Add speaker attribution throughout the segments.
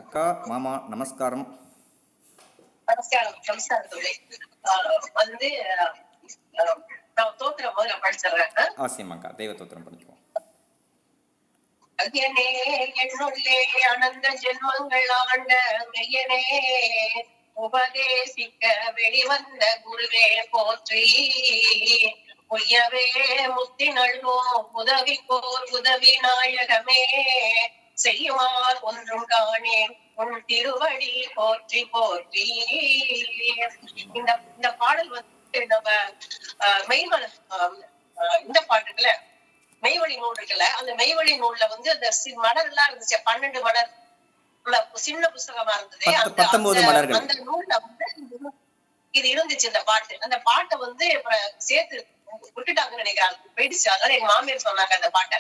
Speaker 1: అక్క మామ నమస్కారం.
Speaker 2: நமஸ்காரம் நமஸ்காரம் தோழி. வந்து நான் தோத்திரம் முதல்ல படிச்சிடுறேன்.
Speaker 1: அவசியமாக்கா, தெய்வ தோத்திரம் பண்ணிக்குவோம்.
Speaker 2: அய்யனே என்னுள்ளே அனந்த ஜென்மங்கள் ஆண்ட மெய்யனே உபதேசிக்க வெளிவந்த குருவே போற்றி. பொய்யவே முத்தி நல்வோம் உதவி போர் உதவி நாயகமே செய்யுமார் ஒன்றும் காணேன் உன் திருவடி போற்றி போற்றி. இந்த பாடல் வந்து நம்ம மெய்வழ இந்த பாட்டுல மெய்வழி நூல் இருக்குல்ல, அந்த மெய்வழி நூல்ல வந்து அந்த மலர் எல்லாம் இருந்துச்சு, 12 மலர் சின்ன புஸ்தகமா இருந்தது. அந்த நூல்ல வந்து இது இருந்துச்சு இந்த பாட்டு. அந்த பாட்டை வந்து சேர்த்து விட்டுட்டாங்கன்னு நினைக்கிறாங்க, போயிடுச்சு. அதனால எங்க மாமியார் சொன்னாங்க அந்த பாட்டை,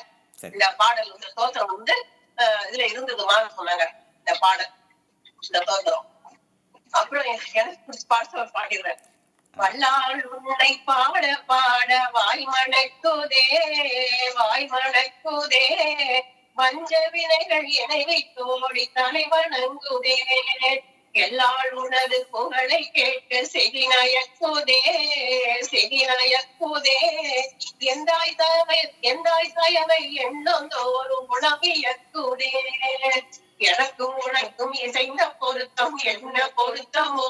Speaker 2: இந்த பாடல் இந்த தோத்திரம் வந்து இதுல இருந்ததுமான்னு சொன்னாங்க. இந்த பாடல் இந்த தோத்திரம் அப்புறம் எனக்கு பிடிச்ச பாடத்தை பாடிடுறேன். வல்லாள் உன்னை பாட பாட வாய்மணக்குதே வாய்மணக்குதே வஞ்ச வினைகள் இணைவை தோடி தலை வணங்குதே எல்லாள் உனது புகழை கேட்க செகினயக்குதே செகினயக்குதே எந்தாய் தயவை எண்ணம் தோறும் உணவியக்குதே எனக்கும் உனக்கும் இசைந்த பொருத்தம் என்ன பொருத்தமோ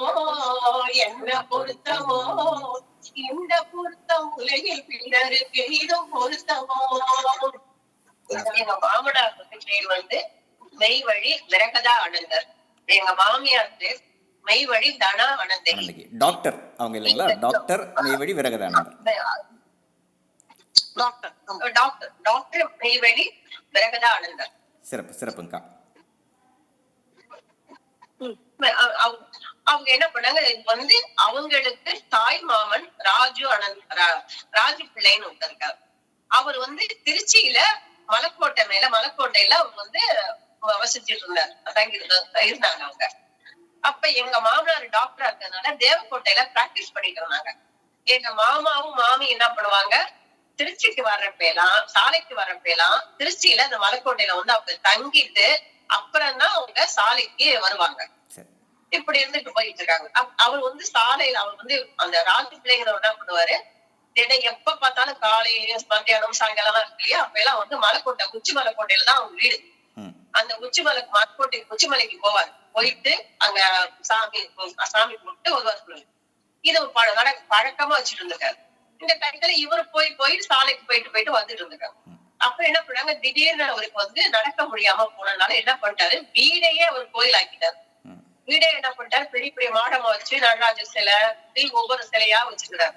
Speaker 2: என்ன பொருத்தமோ இந்த பொருத்தம் உலகில் பிறருக்கு இதுவும் பொருத்தமோ. எங்க மாமனார் பேர் வந்து மெய்வழி விரகதா ஆனந்தர். எங்க மாமியாருக்கு மெய்வழி தனா ஆனந்தகி.
Speaker 1: டாக்டர் அவங்க இல்லைங்களா? டாக்டர் மெய்வழி விரகதானந்தர்.
Speaker 2: டாக்டர் மெய்வழி விரகதா ஆனந்தர்.
Speaker 1: சிறப்பு சிறப்புங்கா.
Speaker 2: அவங்க என்ன பண்ணாங்க, வந்து அவங்களுக்கு தாய் மாமன் ராஜு பிள்ளைன்னு இருக்காரு. அவர் வந்து திருச்சியில மலைக்கோட்டையில அவர் வந்து வசிச்சுட்டு இருந்தாங்க அவங்க. அப்ப எங்க மாமனார் டாக்டரா இருக்கிறதுனால தேவக்கோட்டையில பிராக்டிஸ் பண்ணிட்டு இருந்தாங்க. எங்க மாமாவும் மாமி என்ன பண்ணுவாங்க, திருச்சிக்கு வர்றப்பெல்லாம் சாலைக்கு வர்றப்பெல்லாம் திருச்சியில அந்த மலைக்கோட்டையில வந்து அவங்க தங்கிட்டு அப்புறம் தான் அவங்க சாலைக்கு வருவாங்க. இப்படி இருந்துட்டு போயிட்டு இருக்காங்க. அவர் வந்து சாலையில அவர் வந்து அந்த ராஜு பிள்ளைங்கிறவர் என்ன பண்ணுவாரு, எப்ப பார்த்தாலும் காலையில மத்தியானம் சாயங்காலம் இருக்கு இல்லையா, அப்ப எல்லாம் வந்து மலைக்கோட்டை உச்சி மலைக்கோட்டையில தான் அவங்க வீடு. அந்த உச்சிமலைக்கு போவாரு. போயிட்டு அங்க சாமி கும்பிட்டு வருவாரு. இது பழக்கமா வச்சுட்டு இருந்திருக்காரு. இந்த டைத்துல இவரு போயிட்டு சாலைக்கு போயிட்டு வந்துட்டு இருந்திருக்காரு. அப்ப என்ன பண்ணாங்க, திடீர்னு அவருக்கு வந்து நடக்க முடியாம போனதுனால என்ன பண்ணிட்டாரு, வீடையே அவர் கோயில் ஆக்கிட்டாரு. வீடே என்ன பண்ணிட்டாரு, பெரிய பெரிய மாடமா வச்சு நடராஜர் சிலை ஒவ்வொரு சிலையா வச்சுக்கிறாரு.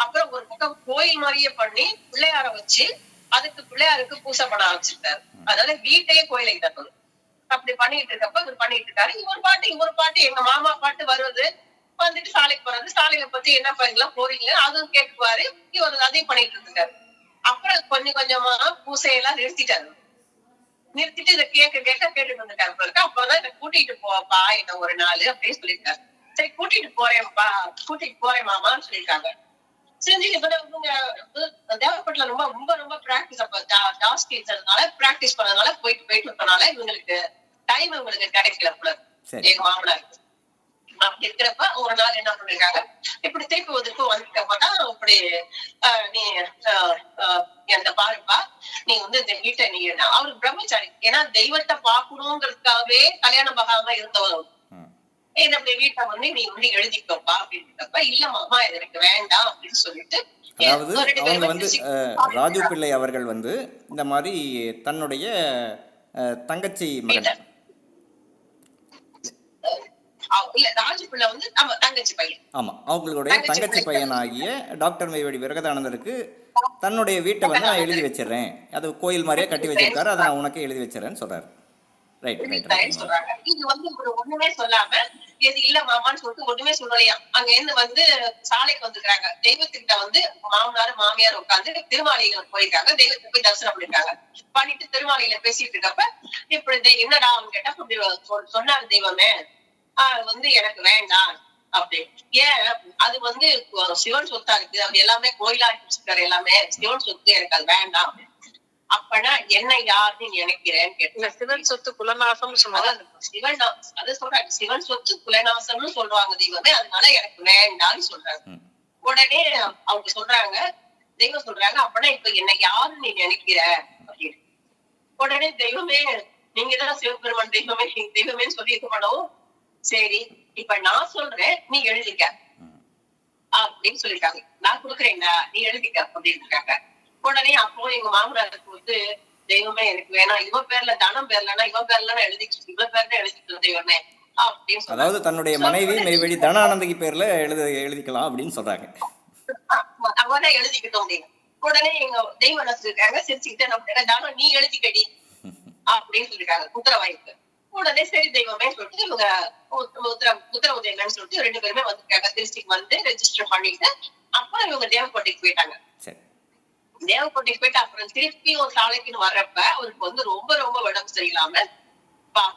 Speaker 2: அப்புறம் ஒரு பக்கம் கோயில் மாதிரியே பண்ணி பிள்ளையார வச்சு அதுக்கு பிள்ளையாருக்கு பூசை பண்ண ஆரம்பிச்சிருக்காரு. அதனால வீட்டையே கோயிலை தரணும். அப்படி பண்ணிட்டு இருக்கப்ப இவர் பண்ணிட்டு இருக்காரு. இவர் பாட்டு எங்க மாமா பாட்டு வருவது, வந்துட்டு சாலைக்கு போறது, சாலையை பத்தி என்ன பண்ணலாம் போறீங்க அதுவும் கேட்டுக்குவாரு. இவர் அதையும் பண்ணிட்டு இருக்காரு. அப்புறம் கொஞ்சம் கொஞ்சமா பூசையெல்லாம் நிறுத்திட்டு இதை கேட்டுட்டு வந்துட்டாரு. அப்பதான் இதை கூட்டிட்டு போவப்பா என்ன ஒரு நாள் அப்படின்னு சொல்லியிருக்காரு. சரி கூட்டிட்டு போறேன் மாமான்னு சொல்லியிருக்காங்க. செஞ்சு தேவைப்பட்டல ரொம்ப ரொம்ப ரொம்ப பிராக்டிஸ் அப்ப ஜாஸ்தி இருந்ததுனால பிராக்டிஸ் பண்ணதுனால போயிட்டு இருக்கனால இவங்களுக்கு டைம் இவங்களுக்கு கிடைக்கல போல எங்க மாமனாருக்கு. அப்படி இருக்கிறப்ப ஒரு நாள் என்ன பண்ணிருக்காங்க, இப்படி திருப்பி வந்துட்டப்பதான் இப்படி நீ என்ன பாருப்பா, நீ வந்து இந்த வீட்டை நீ அவருக்கு பிரம்மச்சாரி, ஏன்னா தெய்வத்தை பாக்கணுங்கிறதுக்காகவே கல்யாணம் ஆகாம இருந்தவங்க. நம்முடைய வீட்டை வந்து நீ வந்து எழுதிக்கப்பா அப்படின்றப்ப இல்ல மாமா இது எனக்கு வேண்டாம் அப்படின்னு சொல்லிட்டு,
Speaker 1: அதாவது அவங்க வந்து ராஜு பிள்ளை அவர்கள் வந்து இந்த மாதிரி தன்னுடைய தங்கச்சி மகன் ஆமா அவங்களுடைய தங்கச்சி பையனாகிய டாக்டர் மெய்வழி விரகதானந்தருக்கு தன்னுடைய வீட்டை வந்து நான் எழுதி வச்சிடறேன், அது கோயில் மாதிரியே கட்டி வச்சிருக்காரு, அதை நான் உனக்கே எழுதி வச்சிடறேன்னு சொல்றாரு.
Speaker 2: இது வந்து ஒண்ணுமே சொல்லாம எது இல்ல மாமான்னு சொல்லிட்டு ஒண்ணுமே சொல்லலையா. அங்க இருந்து வந்து சாலைக்கு வந்துருக்காங்க. தெய்வத்துக்கிட்ட வந்து மாமியார் உட்காந்து திருமாளிகளை போயிருக்காங்க. தெய்வத்துக்கு போய் தரிசனம் பண்ணிட்டு திருமாளியில பேசிட்டு இருக்கப்ப இப்படி என்னடா அவங்க கேட்டா சொன்னாரு தெய்வமே வந்து எனக்கு வேண்டாம் அப்படி. ஏன் அது வந்து சிவன் சொத்தா இருக்கு, அப்படி எல்லாமே கோயிலா வச்சிருக்காரு, எல்லாமே சிவன் சொத்து, எனக்கு அது வேண்டாம். அப்பனா என்ன யாருன்னு நினைக்கிறேன்னு கேட்டேன்.
Speaker 3: சிவன் சொத்து குலநாசம்னு சொன்னாங்க.
Speaker 2: சிவன் அது சொல்றாங்க, சிவன் சொத்து குலநாசம்னு சொல்லுவாங்க தெய்வமே, அதனால எனக்கு வேண்டாம்னு சொல்றாங்க. உடனே அவங்க சொல்றாங்க, தெய்வம் சொல்றாங்க, அப்பனா இப்ப என்ன யாருன்னு நீ நினைக்கிற அப்படின்னு. உடனே தெய்வமே, நீங்கதான் சிவபெருமான் தெய்வமே, தெய்வமே சொல்லி இது பண்ணவும், சரி இப்ப நான் சொல்றேன் நீ எழுதிக்க அப்படின்னு சொல்லிருக்காங்க. நான் கொடுக்குறேன்டா நீ எழுதிக்க அப்படின்னு இருக்காங்க. உடனே அப்போ எங்க மாமனாருக்கு வந்து, தெய்வமே எனக்கு வேணாம், இவன் பேர்ல தனம் பேர்லன்னா இவன் பேர்ல எழுதிட்டு இவன் பேர்ல எழுதிட்டு தெய்வமே அப்படின்னு சொல்றாங்க.
Speaker 1: அதாவது தன்னுடைய மனைவி மெய்வழி தனானந்தகி பேர்ல எழுதிக்கலாம் அப்படின்னு சொல்றாங்க.
Speaker 2: அவதான் எழுதிக்கிட்டோம் அப்படின்னு. உடனே எங்க தெய்வம் என்ன சொல்லிருக்காங்க, சிரிச்சுக்கிட்டே தானம் நீ எழுதிக்கடி அப்படின்னு சொல்லிருக்காங்க உத்தரவாய்க்கு. உடனே சரி தெய்வமே சொல்லிட்டு இவங்க உத்தரவுதயங்கன்னு சொல்லிட்டு 2 பேருமே வந்திருக்காங்க. திருச்சிக்கு வந்து ரெஜிஸ்டர் பண்ணிட்டு அப்புறம் இவங்க தேவக்கோட்டைக்கு போயிட்டாங்க. தேவக்கோட்டைக்கு போயிட்டு அப்புறம் திருப்பி ஒரு சாலைக்குன்னு வர்றப்ப அவருக்கு வந்து ரொம்ப ரொம்ப உடம்பு சரியில்லாம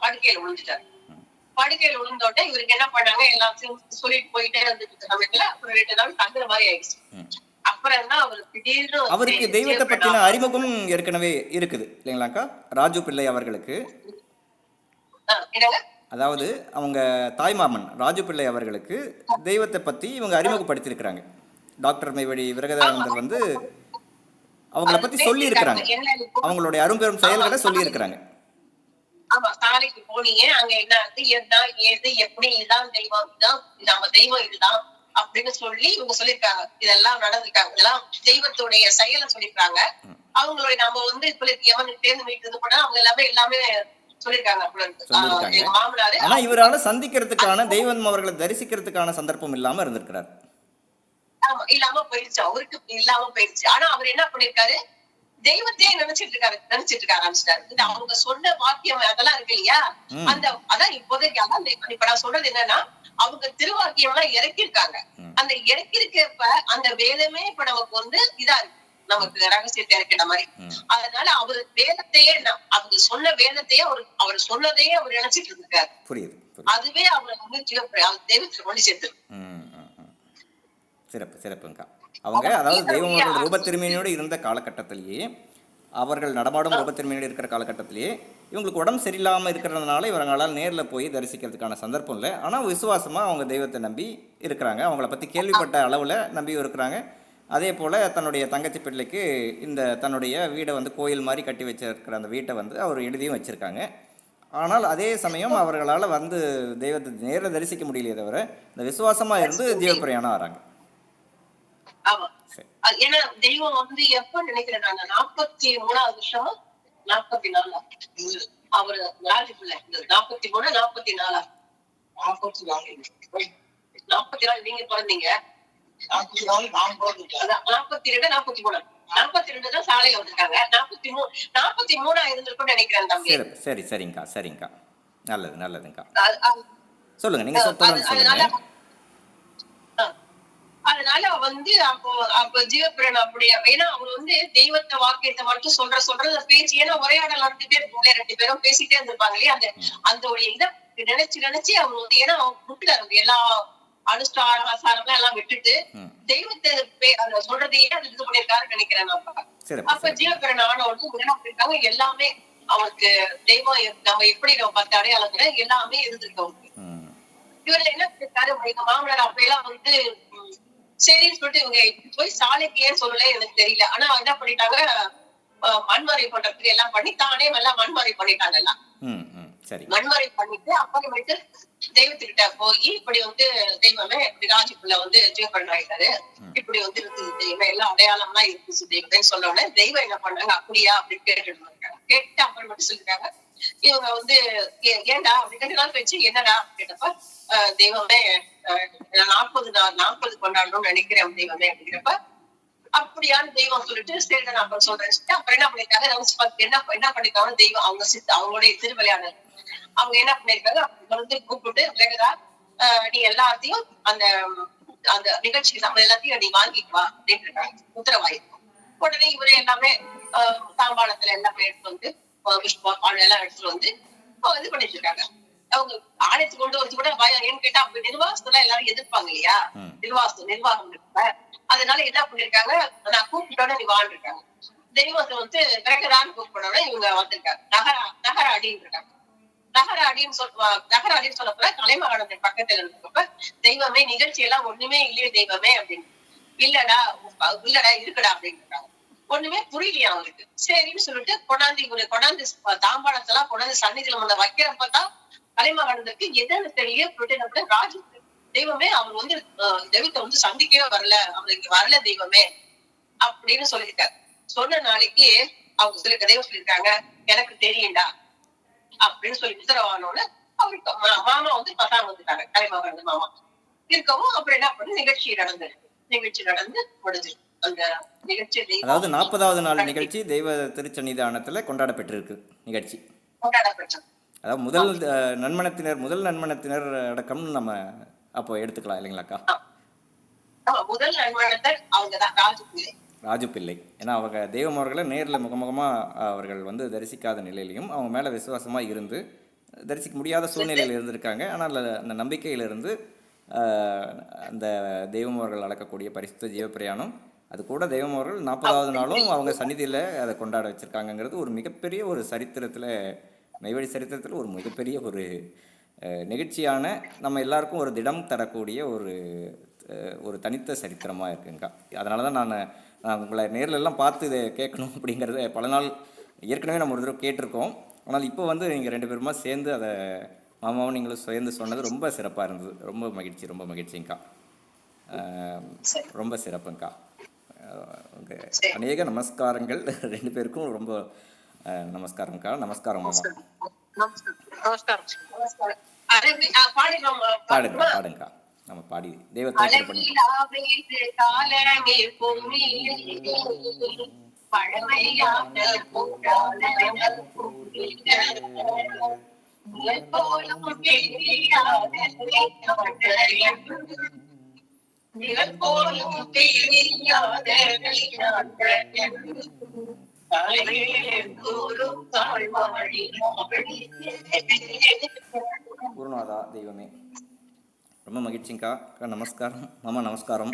Speaker 2: படுக்கையில விழுந்துட்டாரு. படுக்கையில விழுந்தோட்ட இவருக்கு என்ன பண்ணாங்க, எல்லாத்தையும் சொல்லிட்டு போயிட்டே இருந்துட்டு சமயத்துல அப்புறம் 2 நாள் தங்குற மாதிரி ஆயிடுச்சு. அப்புறம் தான் அவருக்கு திடீர்னு
Speaker 1: அவருக்கு தெய்வத்தை பத்தின அறிமுகம் ஏற்கனவே இருக்குது இல்லைங்களாக்கா ராஜு பிள்ளை அவர்களுக்கு. அதாவது அவங்க தாய்மாமன் ராஜு பிள்ளை அவர்களுக்கு தெய்வத்தை பத்தி இவங்க அறிமுகப்படுத்தியிருக்கிறாங்க. டாக்டர் மெய்வழி விரகதானந்தர் வந்து அவங்கள பத்தி சொல்லி இருக்கிறாங்க, அவங்களுடைய அரும்பெரும் செயல்களை சொல்லி இருக்கிறாங்க.
Speaker 2: ஆமா, சாலைக்கு போனீங்க, அங்க என்ன ஏது எப்படி இதுதான் தெய்வம், இதுதான் நம்ம தெய்வம் இதுதான் அப்படின்னு சொல்லி இவங்க சொல்லிருக்காங்க. இதெல்லாம் நடந்திருக்காங்க, இதெல்லாம் தெய்வத்துடைய செயலை சொல்லிருக்காங்க. அவங்களுடைய நம்ம வந்து எவனுக்கு தேர்ந்து மீட்டு போனா அவங்க எல்லாமே சொல்லிருக்காங்க. மாமனாரு
Speaker 1: ஆனா இவரால சந்திக்கிறதுக்கான தெய்வம் அவர்களை தரிசிக்கிறதுக்கான சந்தர்ப்பம் இல்லாம இருந்திருக்கிறார்.
Speaker 2: ஆமா, இல்லாம போயிருச்சு, அவருக்கு இல்லாம போயிருச்சு. ஆனா அவர் என்ன பண்ணிருக்காரு, தெய்வத்தையே நினைச்சிட்டு இருக்க ஆரம்பிச்சிட்டாரு. இது அவங்க சொன்ன வாக்கியம் அதெல்லாம் இருக்கு இல்லையா, அதான் இப்போதைக்கு அதான் இப்ப நான் சொல்றது என்னன்னா, அவங்க திருவாக்கியம் எல்லாம் இறக்கிருக்காங்க. அந்த இறக்கிருக்கப்ப அந்த வேதமே இப்ப நமக்கு வந்து இதா இருக்கு, நமக்கு ரகசியத்தை இறக்கிற மாதிரி. அதனால அவரு வேதத்தையே அவங்க சொன்ன வேதத்தையே அவர் சொன்னதையே அவர் நினைச்சிட்டு இருக்காரு.
Speaker 1: புரியுது.
Speaker 2: அதுவே அவரை வந்து தெய்வத்துல கொண்டு சேர்த்து.
Speaker 1: சிறப்புங்கக்கா. அவங்க அதாவது தெய்வம் ரூபத்திருமையோடு இருந்த காலகட்டத்திலேயே, அவர்கள் நடமாடும் ரூபத்திருமையோடு இருக்கிற காலகட்டத்திலேயே இவங்களுக்கு உடம்பு சரியில்லாமல் இருக்கிறதுனால இவங்களால் நேரில் போய் தரிசிக்கிறதுக்கான சந்தர்ப்பம் இல்லை. ஆனால் விசுவாசமாக அவங்க தெய்வத்தை நம்பி இருக்கிறாங்க, அவங்கள பற்றி கேள்விப்பட்ட அளவில் நம்பி இருக்கிறாங்க. அதே போல் தன்னுடைய தங்கச்சி பிள்ளைக்கு இந்த தன்னுடைய வீடை வந்து கோயில் மாதிரி கட்டி வச்சிருக்கிற அந்த வீட்டை வந்து அவர் எழுதியும் வச்சுருக்காங்க. ஆனால் அதே சமயம் அவர்களால் வந்து தெய்வத்தை நேரில் தரிசிக்க முடியலையே தவிர இந்த விசுவாசமாக இருந்து ஜீவப்பிரயாணம் ஆகிறாங்க.
Speaker 2: ஆமா, ஏன்னா தெய்வம் வந்து எப்ப நினைக்கிறேன், 43வது வருஷம் 44 அவரு ராஜு பிள்ளை 43 44 நீங்க பிறந்தீங்க 42 43 42 தான் சாலையில வந்திருக்காங்க. 43 இருந்திருக்கும்னு நினைக்கிறேன் தம்பி.
Speaker 1: சரிங்கக்கா. நல்லதுங்கக்கா. சொல்லுங்க, நீங்க சொல்லுங்க.
Speaker 2: அதனால வந்து அப்ப ஜீவபிரன் அப்படியே, ஏன்னா அவர் வந்து தெய்வத்தை வாக்கியத்தை மட்டும் சொல்றது பேச்சு, ஏன்னா உரையாடல் 2 பேரும் பேசிட்டே இருந்திருப்பாங்க இல்லையா, அந்த ஒரு இதை நினைச்சு அவர் வந்து, ஏன்னா அவர் விட்டுட்டாரு எல்லா அனுஷ்டான ஆசாரம் எல்லாம் விட்டுட்டு தெய்வத்தை சொல்றதையே அது இது பண்ணிருக்காருன்னு நினைக்கிறேன் நான். அப்ப ஜீவபிரன் ஆனோடு என்ன பண்ணிருக்காங்க, எல்லாமே அவருக்கு தெய்வம் நம்ம எப்படி நம்ம 10 அடையாளத்துல எல்லாமே இருந்திருக்கு அவருக்கு. இவரு என்ன பண்ணிருக்காரு, எங்க மாமனார் அப்பெல்லாம் வந்து சரின்னு சொல்லிட்டு இவங்க போய் சாலைக்கு ஏன் சொல்லல எனக்கு தெரியல. ஆனா என்ன பண்ணிட்டாங்க, மண்மறை பண்றதுக்கு எல்லாம் பண்ணி தானே எல்லாம் மண்மறை பண்ணிட்டாங்க. எல்லாம் மண்மறை பண்ணிட்டு அப்புறமேட்டு தெய்வத்துக்கிட்ட போய் இப்படி வந்து தெய்வமே இப்படி ராஜுக்குள்ள வந்து ஜீவபரன் ஆயிட்டாரு, இப்படி வந்து தெய்வம் எல்லாம் அடையாளம்லாம் இருந்துச்சு தெய்வம்னு சொன்ன உடனே தெய்வம் என்ன பண்ணாங்க, அப்படியா அப்படின்னு கேட்டுட்டு இருக்காங்க. கேட்டு அப்புறமேட்டு சொல்லிருக்காங்க, இவங்க வந்து ஏண்டா அப்படி 2 நாள் கழிச்சு என்னடா கேட்டப்ப, தெய்வமே 40 கொண்டாடணும்னு நினைக்கிறேன் தெய்வமே அப்படிங்கிறப்ப, அப்படியான்னு தெய்வம் சொல்லிட்டு சரி நான் அப்புறம் சொல்றேன். அப்புறம் என்ன பண்ணிருக்காங்க, என்ன பண்ணிருக்காங்க தெய்வம் அவங்களுடைய திருவிளையாடல் அவங்க என்ன பண்ணிருக்காங்க, வந்து கூப்பிட்டு வேகதா நீ எல்லாத்தையும் அந்த அந்த நிகழ்ச்சிக்கு நம்ம எல்லாத்தையும் நீ வாங்கிட்டு வா அப்படின்னு இருக்காங்க உத்தரவாயிருக்கும். உடனே இவரே எல்லாமே தாம்பாளத்துல எல்லாமே எடுத்து வந்து எல்லாம் எடுத்துட்டு வந்து இது பண்ணிட்டு இருக்காங்க. அவங்க ஆலயத்துக்கு கொண்டு வரது கூட ஏன்னு கேட்டா அப்ப நிர்வாகத்துல எல்லாரும் எதிர்ப்பாங்க இல்லையா, நிர்வாகம் இருப்ப. அதனால என்ன பண்ணிருக்காங்க, நான் கூப்பிட்டோட நீ வாழ்ந்துருக்காங்க. தெய்வத்தை வந்து கிரகரான்னு கூப்பிடணும்னா இவங்க வந்திருக்காங்க. நகராடின்னு இருக்காங்க. நகராடின்னு சொல்லப்ப கலைமகனத்தின் பக்கத்துல இருக்கப்ப தெய்வமே நிகழ்ச்சி எல்லாம் ஒண்ணுமே இல்லையே தெய்வமே அப்படின்னு. இல்லடா இருக்குடா அப்படின்னு இருக்காங்க. ஒண்ணுமே புரியலையா அவருக்கு. சரின்னு சொல்லிட்டு கொண்டாந்து தாம்பாளத்தெல்லாம் கொண்டாந்து சன்னிதியில முன்ன வைக்கிறப்பதான் கலைமகனத்துக்கு எதுன்னு தெரிய ராஜு தெய்வமே அவர் வந்து தெய்வத்தை வந்து சந்திக்கவே வரல, அவர் இங்க வரல தெய்வமே அப்படின்னு சொல்லியிருக்காரு. சொன்ன நாளைக்கு அவங்க தெய்வம் சொல்லியிருக்காங்க, எனக்கு தெரியும்டா அப்படின்னு சொல்லி உத்தரவானோன்னு அவருக்கு மாமா வந்து பசாங்க வந்துட்டாங்க. கலைமகன் மாமா இருக்கவும் அப்புறம் என்ன பண்ணு நிகழ்ச்சி நடந்து முடிஞ்சு அந்த நிகழ்ச்சி
Speaker 1: அதாவது 40வது நாள் நிகழ்ச்சி தெய்வ திருச்சன்னிதானத்துல கொண்டாடப்பட்டிருக்கு நிகழ்ச்சி.
Speaker 2: கொண்டாடப்பட்டது.
Speaker 1: அதாவது முதல் நன்மணத்தினர் அடக்கம் நம்ம அப்போ எடுத்துக்கலாம் இல்லைங்களாக்கா?
Speaker 2: முதல் நன்மணத்தர் அவங்கதான்
Speaker 1: ராஜு பிள்ளை. ஏன்னா அவங்க தெய்வம் அவர்களை நேரில் முகமுகமாக அவர்கள் வந்து தரிசிக்காத நிலையிலையும் அவங்க மேலே விசுவாசமாக இருந்து தரிசிக்க முடியாத சூழ்நிலையில் இருந்திருக்காங்க. ஆனால் அந்த நம்பிக்கையிலிருந்து அந்த தெய்வம் அவர்கள் அடக்கக்கூடிய பரிசுத்த ஜீவப்பிரயாணம், அது கூட தெய்வம் அவர்கள் 40வது நாளும் அவங்க சந்நிதியில் அதை கொண்டாட வச்சுருக்காங்கங்கிறது ஒரு மிகப்பெரிய ஒரு சரித்திரத்தில், மெய்வழி சரித்திரத்தில் ஒரு மிகப்பெரிய ஒரு நிகழ்ச்சியான, நம்ம எல்லாருக்கும் ஒரு திடம் தரக்கூடிய ஒரு தனித்த சரித்திரமாக இருக்குங்கக்கா. அதனால தான் நான் உங்களை நேரிலெல்லாம் பார்த்து இதை கேட்கணும் அப்படிங்கிறத பல நாள் ஏற்கனவே நம்ம ஒரு தடவை கேட்டிருக்கோம். ஆனால் இப்போ வந்து நீங்கள் 2 பேருமா சேர்ந்து அதை மாமாவும் நீங்களும் சேர்ந்து சொன்னது ரொம்ப சிறப்பாக இருந்தது. ரொம்ப மகிழ்ச்சிங்கக்கா. ரொம்ப சிறப்புங்கக்கா. அநேக நமஸ்காரங்கள் 2 பேருக்கும். ரொம்ப நமஸ்காரம்க்கா. நமஸ்காரம் மாமா. பாடுங்கக்கா. நம்ம பாடி தெய்வத்தை குருநாதா தெய்வமே. ரொம்ப மகிழ்ச்சிங்கக்கா. நமஸ்காரம் மாமா. நமஸ்காரம்.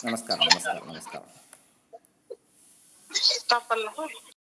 Speaker 1: நமஸ்காரம்.